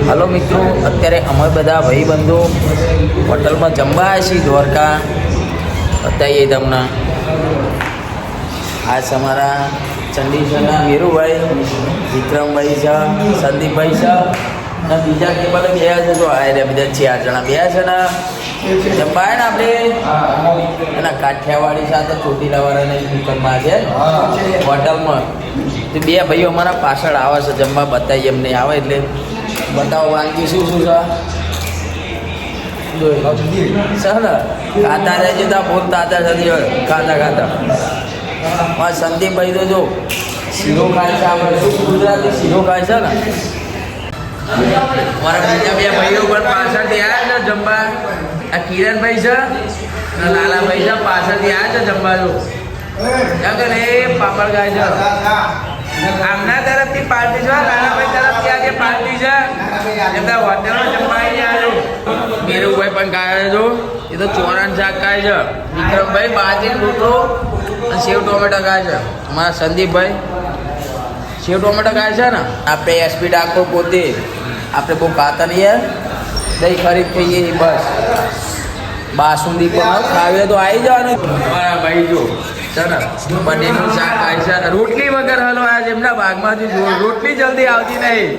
Hello મિત્રો, અત્યારે અમે બધા ભાઈબંધો હોટલમાં જમવા આવ્યા છીએ દ્વારકા. બતાવીએ તમને. આ છે અમારા ચંડીસરના વીરુભાઈ, વિક્રમભાઈ છે, સંદીપભાઈ છે અને બીજા કે બધા ગયા છે. તો આ બધા 4 જણા ગયા છે ને જમવા ને આપણે એના કાઠિયાવાડી સાથે ચોટીલાવાળાની દુકાનમાં છે હોટલમાં. તો 2 ભાઈઓ અમારા પાછળ આવે છે જમવા. બતાવીએ એમને આવે એટલે બતાવો વાનગી શું શું છે. ને ખાતા રહેજો તા બોલતા હતા ખાતા ખાતા. સંદીપભાઈ તો જો શીરો ખાય છે. આપણે શું ગુજરાતી શીરો ખાય છે ને. મારા બીજા 2 ભાઈઓ પણ પાછળથી આવ્યા છે જમવા. આ કિરણભાઈ છે અને લાલાભાઈ છે પાછળથી આવ્યા છે જમવા. જો એ પાપડ ખાય છે. આમના તરફથી પાર્ટી છે, લાલાભાઈ તરફથી આજે પાર્ટી છે. એમના હોટેલમાં જમવા આવી આવ્યો. મેરુભાઈ પણ ખાય છે. એ તો ચોરાન શાક ખાય છે. વિક્રમભાઈ બાજરી રોટલો અને સેવ ટોમેટો ખાય છે. અમારા સંદીપભાઈ સેવ ટોમેટો ખાય છે ને. આપણે એસપી ડાકોર પોતે આપણે બહુ ખાતા નહીં યાર. દહીં ખરીદ થઈએ બસ. બાસુંદી પણ ખાવીએ તો આવી જવાનું. મારા ભાઈ જો છે ને પનીરનું શાક ખાય છે. રોટલી વગર હલવા એમના ભાગમાંથી રોટલી જલ્દી આવતી નહીં.